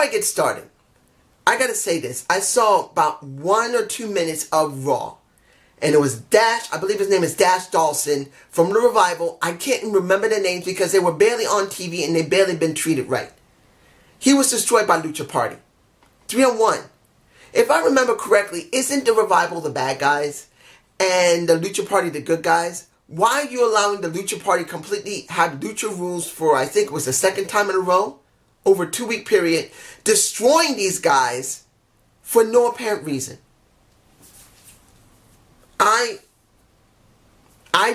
Before I get started, I gotta say this. I saw about 1 or 2 minutes of Raw. And it was Dash, I believe his name is Dash Dawson, from the Revival. I can't remember their names because they were barely on TV and they barely been treated right. He was destroyed by Lucha Party. 3-on-1. If I remember correctly, isn't the Revival the bad guys and the Lucha Party the good guys? Why are you allowing the Lucha Party completely have Lucha rules for, I think it was the second time in a row, over a 2-week period, destroying these guys for no apparent reason? I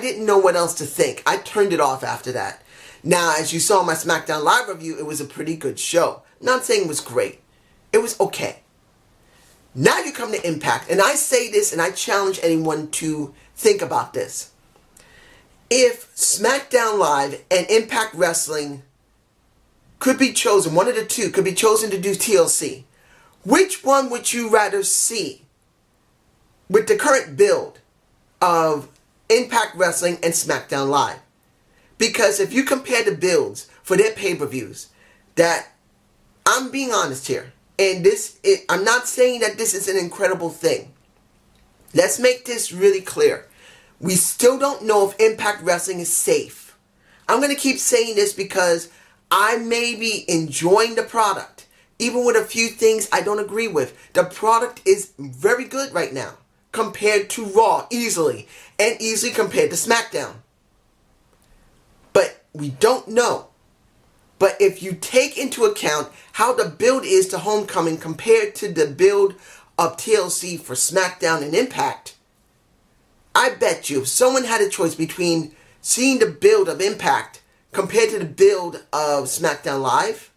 didn't know what else to think. I turned it off after that. Now, as you saw in my SmackDown Live review, it was a pretty good show. Not saying it was great. It was okay. Now you come to Impact, and I say this and I challenge anyone to think about this. If SmackDown Live and Impact Wrestling could be chosen, one of the two could be chosen to do TLC, which one would you rather see with the current build of Impact Wrestling and SmackDown Live? Because if you compare the builds for their pay-per-views, that, I'm being honest here, and I'm not saying that this is an incredible thing. Let's make this really clear. We still don't know if Impact Wrestling is safe. I'm going to keep saying this because I may be enjoying the product, even with a few things I don't agree with. The product is very good right now compared to Raw, easily, and easily compared to SmackDown. But we don't know. But if you take into account how the build is to Homecoming compared to the build of TLC for SmackDown and Impact, I bet you if someone had a choice between seeing the build of Impact compared to the build of SmackDown Live,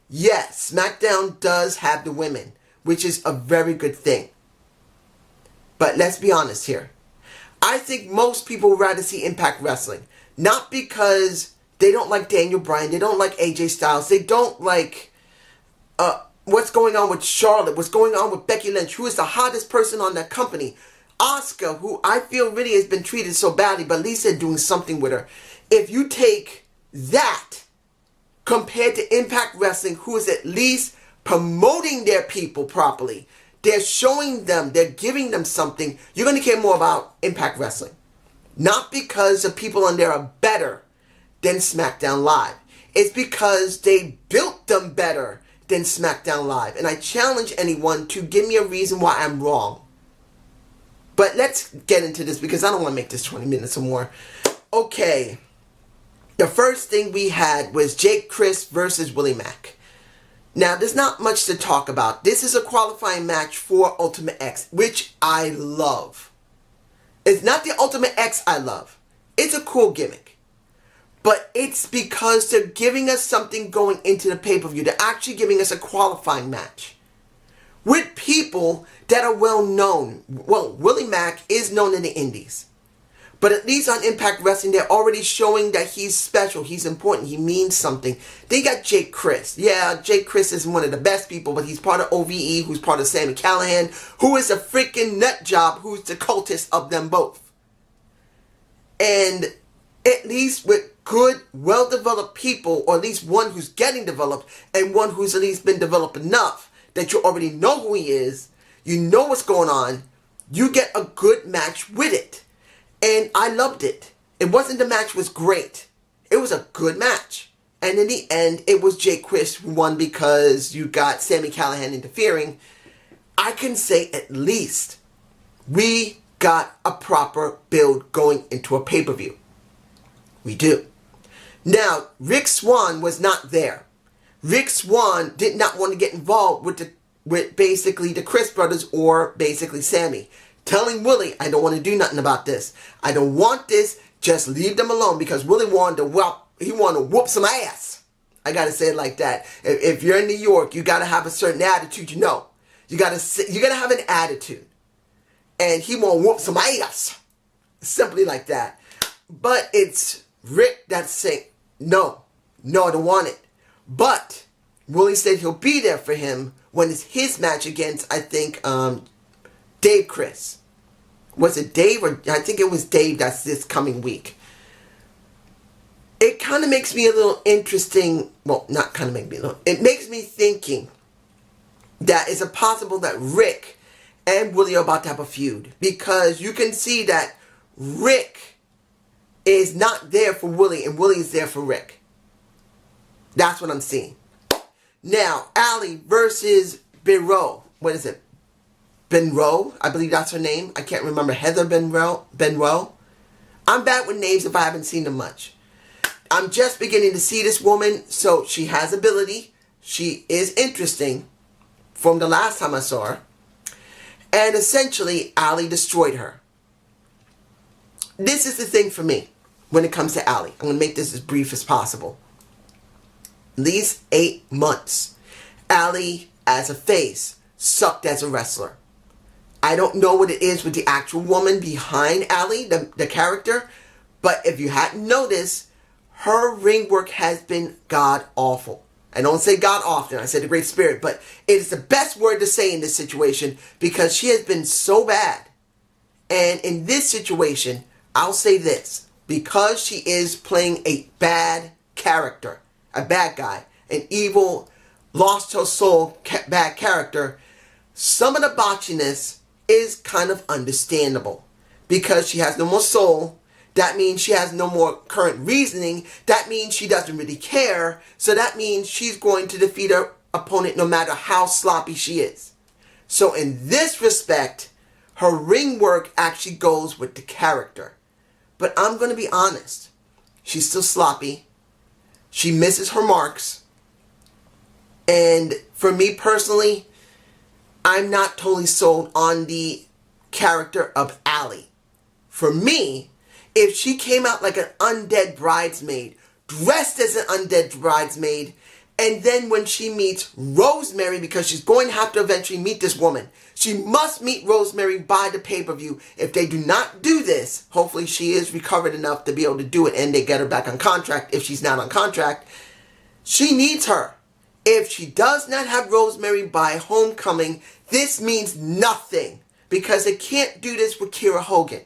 yes, SmackDown does have the women, which is a very good thing. But let's be honest here. I think most people would rather see Impact Wrestling. Not because they don't like Daniel Bryan, they don't like AJ Styles, they don't like what's going on with Charlotte, what's going on with Becky Lynch, who is the hottest person on that company. Asuka, who I feel really has been treated so badly, but at least they're doing something with her. If you take that compared to Impact Wrestling, who is at least promoting their people properly, they're showing them, they're giving them something, you're going to care more about Impact Wrestling. Not because the people on there are better than SmackDown Live. It's because they built them better than SmackDown Live. And I challenge anyone to give me a reason why I'm wrong. But let's get into this because I don't want to make this 20 minutes or more. Okay. The first thing we had was Jake Crist versus Willie Mack. Now, there's not much to talk about. This is a qualifying match for Ultimate X, which I love. It's not the Ultimate X I love. It's a cool gimmick. But it's because they're giving us something going into the pay-per-view. They're actually giving us a qualifying match with people that are well known. Well, Willie Mack is known in the indies. But at least on Impact Wrestling, they're already showing that he's special, he's important, he means something. They got Jake Crist. Yeah, Jake Crist is one of the best people, but he's part of OVE, who's part of Sami Callihan, who is a freaking nut job, who's the cultist of them both. And at least with good, well-developed people, or at least one who's getting developed, and one who's at least been developed enough that you already know who he is, you know what's going on, you get a good match with it. And I loved it. It wasn't the match was great. It was a good match. And in the end, it was Jake Crist who won because you got Sami Callihan interfering. I can say at least we got a proper build going into a pay-per-view. We do. Now, Rick Swann was not there. Rick Swann did not want to get involved with basically the Crist brothers or basically Sami. Telling Willie, I don't want to do nothing about this. I don't want this. Just leave them alone. Because Willie wanted to whoop some ass. I got to say it like that. If you're in New York, you got to have a certain attitude, you know. You got to have an attitude. And he want to whoop some ass. Simply like that. But it's Rick that's saying, no, I don't want it. But Willie said he'll be there for him when it's his match against, I think, Dave Crist. Was it Dave or I think it was Dave that's this coming week. It kind of makes me a little interesting. Well, not kind of make me a little. It makes me thinking that it's possible that Rick and Willie are about to have a feud, because you can see that Rick is not there for Willie and Willie is there for Rick. That's what I'm seeing. Now, Allie versus Benro. What is it? Benro? I believe that's her name. I can't remember. Heather Benro. I'm bad with names if I haven't seen them much. I'm just beginning to see this woman, so she has ability. She is interesting from the last time I saw her. And essentially, Allie destroyed her. This is the thing for me when it comes to Allie. I'm going to make this as brief as possible. These 8 months, Allie, as a face, sucked as a wrestler. I don't know what it is with the actual woman behind Allie, the character, but if you hadn't noticed, her ring work has been god-awful. I don't say God often, I say the Great Spirit, but it is the best word to say in this situation because she has been so bad. And in this situation, I'll say this, because she is playing a bad character, a bad guy, an evil, lost her soul bad character, some of the botchiness is kind of understandable. Because she has no more soul, that means she has no more current reasoning, that means she doesn't really care, so that means she's going to defeat her opponent no matter how sloppy she is. So in this respect, her ring work actually goes with the character. But I'm going to be honest, she's still sloppy, she misses her marks, and for me personally, I'm not totally sold on the character of Allie. For me, if she came out like an undead bridesmaid, dressed as an undead bridesmaid, and then when she meets Rosemary, because she's going to have to eventually meet this woman, she must meet Rosemary by the pay-per-view. If they do not do this, hopefully she is recovered enough to be able to do it and they get her back on contract if she's not on contract. She needs her. If she does not have Rosemary by Homecoming, this means nothing because they can't do this with Kiera Hogan,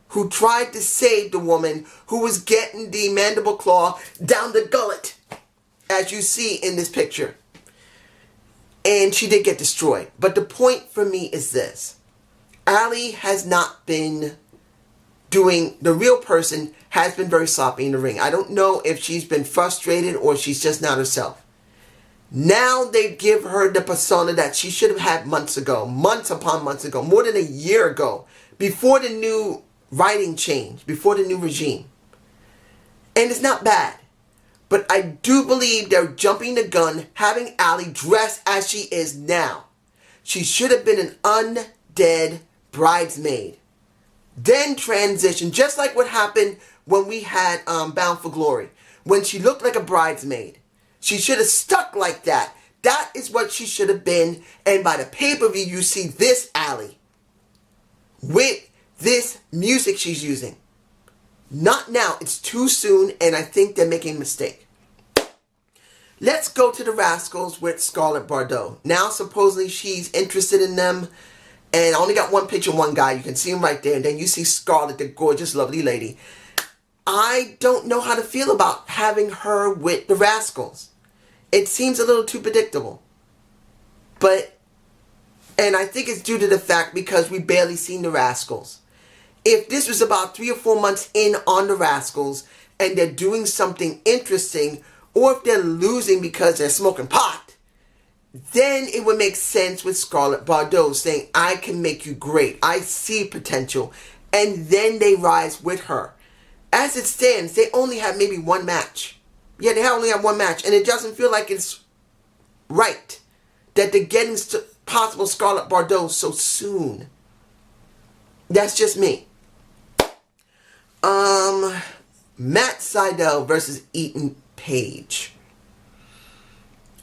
who tried to save the woman who was getting the mandible claw down the gullet, as you see in this picture. And she did get destroyed. But the point for me is this. Allie has not been doing, the real person has been very sloppy in the ring. I don't know if she's been frustrated or she's just not herself. Now they give her the persona that she should have had months ago, months upon months ago, more than a year ago, before the new writing change, before the new regime. And it's not bad. But I do believe they're jumping the gun having Allie dressed as she is now. She should have been an undead bridesmaid. Then transition, just like what happened when we had Bound for Glory. When she looked like a bridesmaid. She should have stuck like that. That is what she should have been. And by the pay-per-view, you see this Allie. With this music she's using. Not now. It's too soon, and I think they're making a mistake. Let's go to the Rascals with Scarlett Bordeaux. Now, supposedly, she's interested in them, and I only got one picture of one guy. You can see him right there, and then you see Scarlett, the gorgeous, lovely lady. I don't know how to feel about having her with the Rascals. It seems a little too predictable. And I think it's due to the fact because we barely seen the Rascals. If this was about 3 or 4 months in on the Rascals and they're doing something interesting, or if they're losing because they're smoking pot, then it would make sense with Scarlett Bordeaux saying, I can make you great. I see potential. And then they rise with her. As it stands, they only have maybe one match. Yeah, they only have one match. And it doesn't feel like it's right that they're getting possible Scarlett Bordeaux so soon. That's just me. Matt Sydal versus Ethan Page.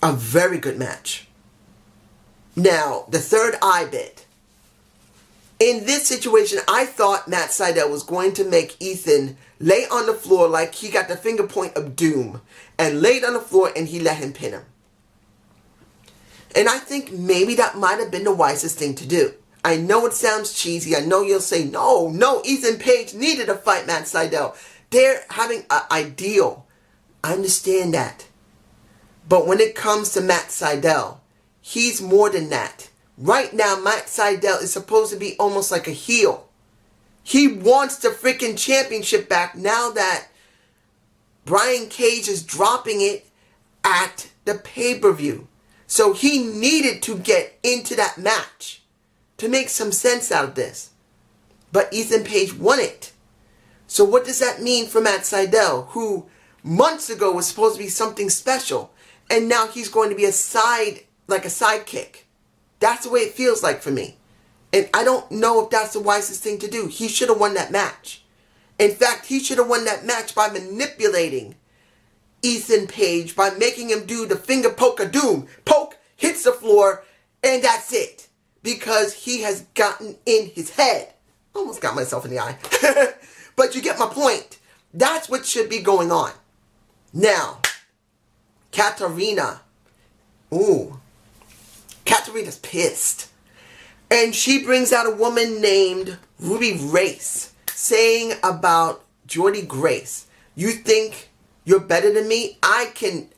A very good match. Now, the third eye bit. In this situation, I thought Matt Sydal was going to make Ethan lay on the floor like he got the finger point of doom. And laid on the floor and he let him pin him. And I think maybe that might have been the wisest thing to do. I know it sounds cheesy. I know you'll say, no, Ethan Page needed to fight Matt Sydal. They're having an ideal. I understand that. But when it comes to Matt Sydal, he's more than that. Right now, Matt Sydal is supposed to be almost like a heel. He wants the freaking championship back now that Brian Cage is dropping it at the pay-per-view. So he needed to get into that match to make some sense out of this. But Ethan Page won it. So what does that mean for Matt Sydal, who months ago was supposed to be something special, and now he's going to be a sidekick? That's the way it feels like for me. And I don't know if that's the wisest thing to do. He should have won that match. In fact, he should have won that match by manipulating Ethan Page, by making him do the finger poke of doom. Poke, hits the floor, and that's it. Because he has gotten in his head. Almost got myself in the eye. But you get my point. That's what should be going on. Now, Katarina. Ooh. Katarina's pissed. And she brings out a woman named Ruby Race, saying about Jordy Grace, you think you're better than me? I'll give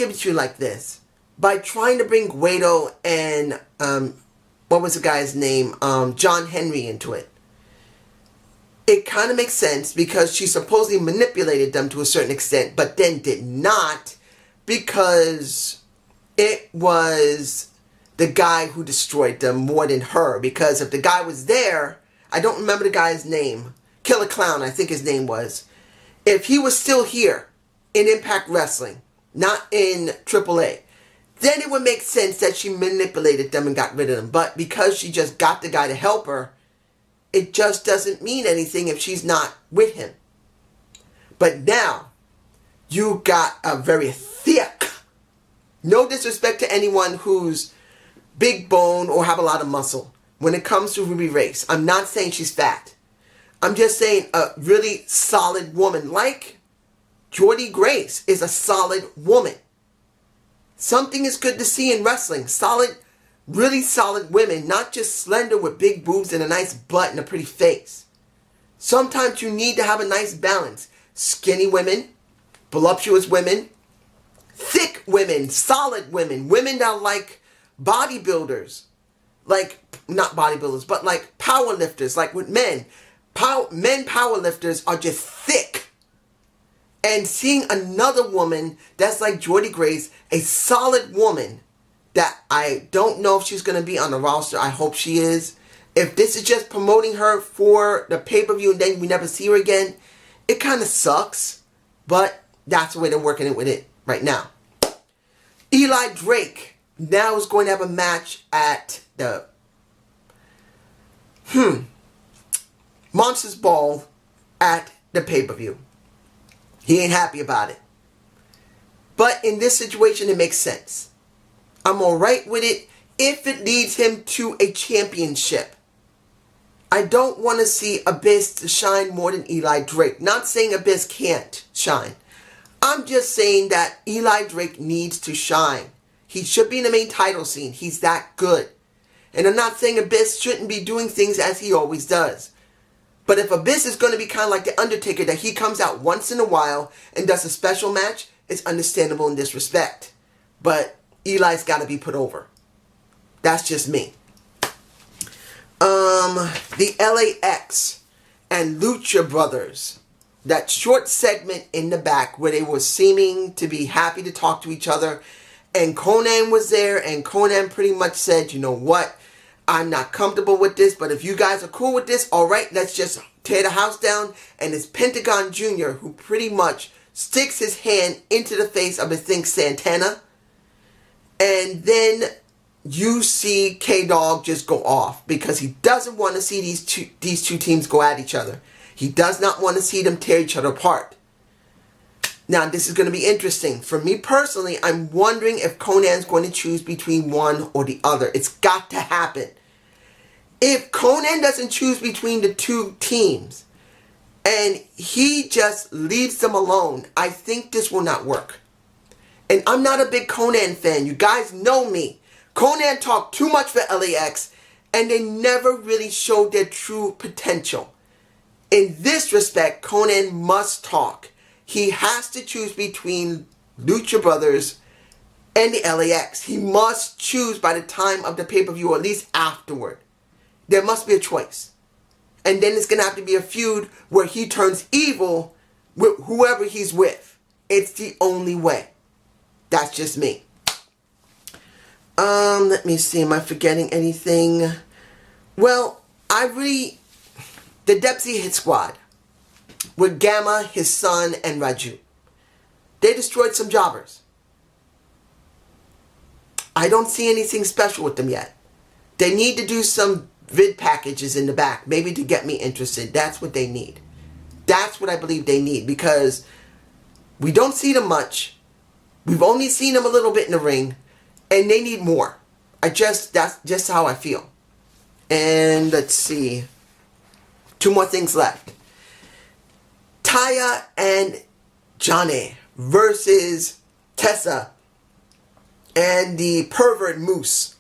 it to you like this. By trying to bring Guido and, what was the guy's name? John Henry into it. It kind of makes sense because she supposedly manipulated them to a certain extent, but then did not, because it was the guy who destroyed them more than her. Because if the guy was there, I don't remember the guy's name, Killer Clown I think his name was. If he was still here in Impact Wrestling, not in AAA, then it would make sense that she manipulated them and got rid of them. But because she just got the guy to help her, it just doesn't mean anything if she's not with him. But now, you got a very thick, no disrespect to anyone who's big bone or have a lot of muscle, when it comes to Ruby Race. I'm not saying she's fat. I'm just saying a really solid woman, like Jordy Grace is a solid woman. Something is good to see in wrestling. Solid, really solid women, not just slender with big boobs and a nice butt and a pretty face. Sometimes you need to have a nice balance. Skinny women, voluptuous women, thick women, solid women, women that are like bodybuilders. Like, not bodybuilders, but like powerlifters, like with men. Men powerlifters are just thick. And seeing another woman that's like Jordy Grace, a solid woman, that I don't know if she's going to be on the roster. I hope she is. If this is just promoting her for the pay-per-view and then we never see her again, it kind of sucks. But that's the way they're working it with it right now. Eli Drake now is going to have a match at the Monsters Ball at the pay-per-view. He ain't happy about it. But in this situation, it makes sense. I'm alright with it if it leads him to a championship. I don't want to see Abyss to shine more than Eli Drake. Not saying Abyss can't shine. I'm just saying that Eli Drake needs to shine. He should be in the main title scene. He's that good. And I'm not saying Abyss shouldn't be doing things as he always does. But if Abyss is going to be kind of like The Undertaker, that he comes out once in a while and does a special match, it's understandable in this respect. But Eli's got to be put over. That's just me. The LAX and Lucha Brothers. That short segment in the back where they were seeming to be happy to talk to each other. And Conan was there, and Conan pretty much said, you know what? I'm not comfortable with this, but if you guys are cool with this, alright, let's just tear the house down. And it's Pentagon Jr. who pretty much sticks his hand into the face of, I think, Santana. And then you see K-Dog just go off because he doesn't want to see these two teams go at each other. He does not want to see them tear each other apart. Now, this is going to be interesting. For me personally, I'm wondering if Conan's going to choose between one or the other. It's got to happen. If Conan doesn't choose between the two teams and he just leaves them alone, I think this will not work. And I'm not a big Conan fan. You guys know me. Conan talked too much for LAX, and they never really showed their true potential. In this respect, Conan must talk. He has to choose between Lucha Brothers and the LAX. He must choose by the time of the pay-per-view, or at least afterward. There must be a choice. And then it's going to have to be a feud where he turns evil with whoever he's with. It's the only way. That's just me. Let me see. Am I forgetting anything? Well, the Dempsey Hit Squad with Gamma, his son, and Raju. They destroyed some jobbers. I don't see anything special with them yet. They need to do some vid packages in the back, maybe to get me interested. That's what they need. That's what I believe they need, because we don't see them much. We've only seen them a little bit in the ring, and they need more. That's just how I feel. And let's see. 2 more things left. Taya and Johnny versus Tessa and the pervert Moose.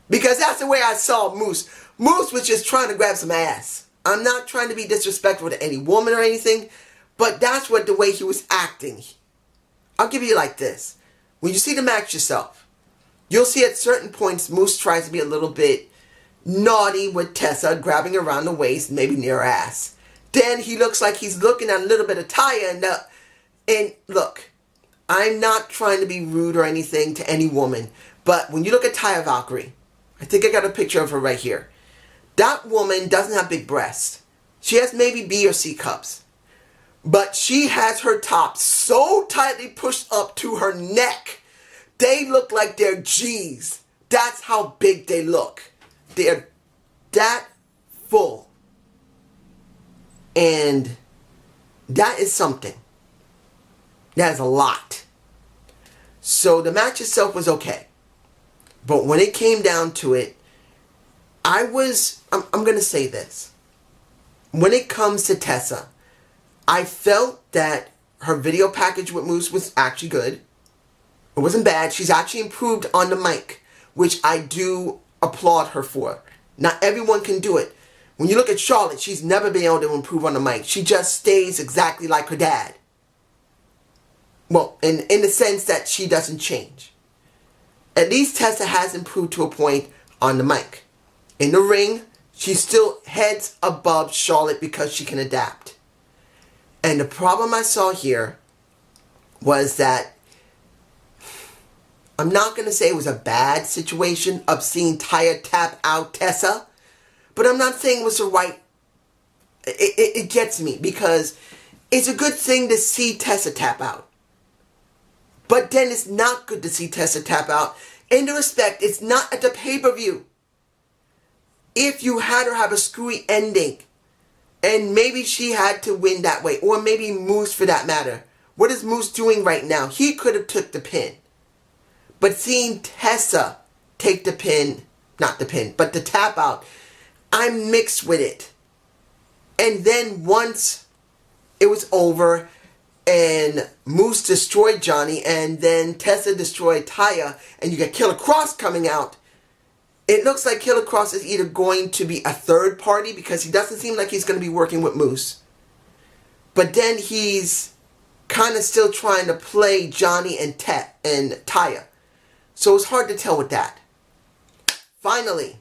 Because that's the way I saw Moose. Moose was just trying to grab some ass. I'm not trying to be disrespectful to any woman or anything, but that's what the way he was acting. I'll give you like this. When you see the match yourself, you'll see at certain points Moose tries to be a little bit naughty with Tessa, grabbing around the waist, maybe near her ass. Then he looks like he's looking at a little bit of Taya, and look, I'm not trying to be rude or anything to any woman, but when you look at Taya Valkyrie, I think I got a picture of her right here. That woman doesn't have big breasts. She has maybe B or C cups. But she has her top so tightly pushed up to her neck. They look like they're G's. That's how big they look. They're that full. And that is something. That is a lot. So the match itself was okay. But when it came down to it, I'm going to say this. When it comes to Tessa, I felt that her video package with Moose was actually good. It wasn't bad. She's actually improved on the mic, which I do applaud her for. Not everyone can do it. When you look at Charlotte, she's never been able to improve on the mic. She just stays exactly like her dad. Well, in the sense that she doesn't change. At least Tessa has improved to a point on the mic. In the ring, she's still heads above Charlotte because she can adapt. And the problem I saw here was that I'm not going to say it was a bad situation of seeing Taya tap out Tessa, but I'm not saying it was the right. It gets me because it's a good thing to see Tessa tap out. But then it's not good to see Tessa tap out. In the respect, it's not at the pay-per-view. If you had her have a screwy ending, and maybe she had to win that way, or maybe Moose for that matter. What is Moose doing right now? He could have took the pin. But seeing Tessa take the pin, not the pin, but the tap out, I'm mixed with it. And then once it was over and Moose destroyed Johnny and then Tessa destroyed Taya and you got Killer Cross coming out, it looks like Killer Cross is either going to be a third party because he doesn't seem like he's going to be working with Moose. But then he's kind of still trying to play Johnny and Taya. So it's hard to tell with that. Finally,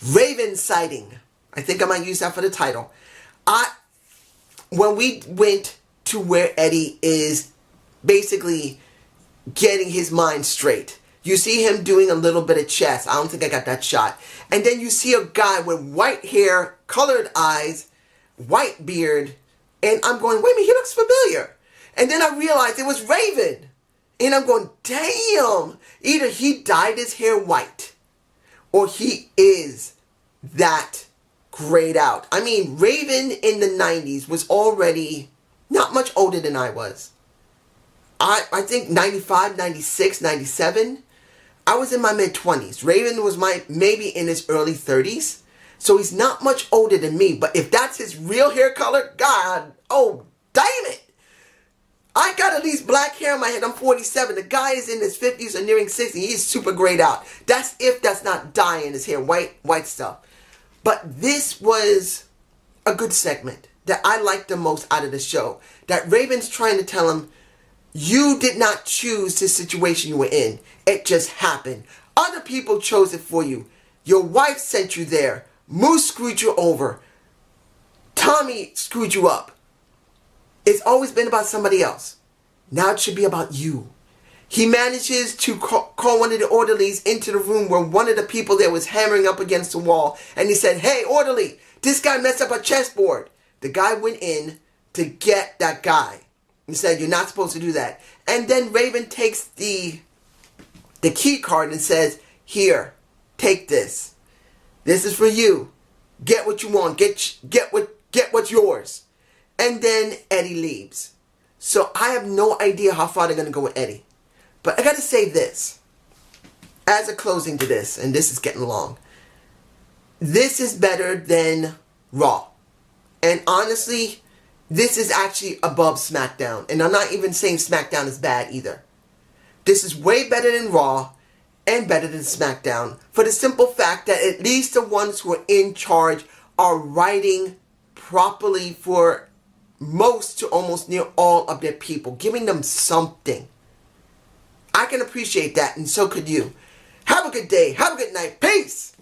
Raven sighting. I think I might use that for the title. When we went to where Eddie is basically getting his mind straight, you see him doing a little bit of chess. I don't think I got that shot. And then you see a guy with white hair, colored eyes, white beard, and I'm going, wait a minute, he looks familiar. And then I realized it was Raven. And I'm going, damn, either he dyed his hair white or he is that grayed out. I mean, Raven in the 90s was already not much older than I was. I think 95, 96, 97. I was in my mid-20s. Raven was maybe in his early 30s. So he's not much older than me. But if that's his real hair color, God, oh, damn it. I got at least black hair on my head. I'm 47. The guy is in his 50s or nearing 60. He's super grayed out. That's if that's not dyeing his hair white stuff. But this was a good segment that I liked the most out of the show. That Raven's trying to tell him, You did not choose this situation you were in. It just happened. Other people chose it for you. Your wife sent you there. Moose screwed you over. Tommy screwed you up. It's always been about somebody else. Now it should be about you. He manages to call one of the orderlies into the room where one of the people there was hammering up against the wall. And he said, "Hey, orderly, this guy messed up a chessboard." The guy went in to get that guy. He said, "You're not supposed to do that." And then Raven takes the key card and says, "Here, take this. This is for you. Get what you want. Get what's yours." And then Eddie leaves. So I have no idea how far they're going to go with Eddie. But I got to say this. As a closing to this, and this is getting long. This is better than Raw. And honestly, this is actually above SmackDown. And I'm not even saying SmackDown is bad either. This is way better than Raw and better than SmackDown. For the simple fact that at least the ones who are in charge are writing properly for most to almost near all of their people. Giving them something. I can appreciate that, and so could you. Have a good day. Have a good night. Peace!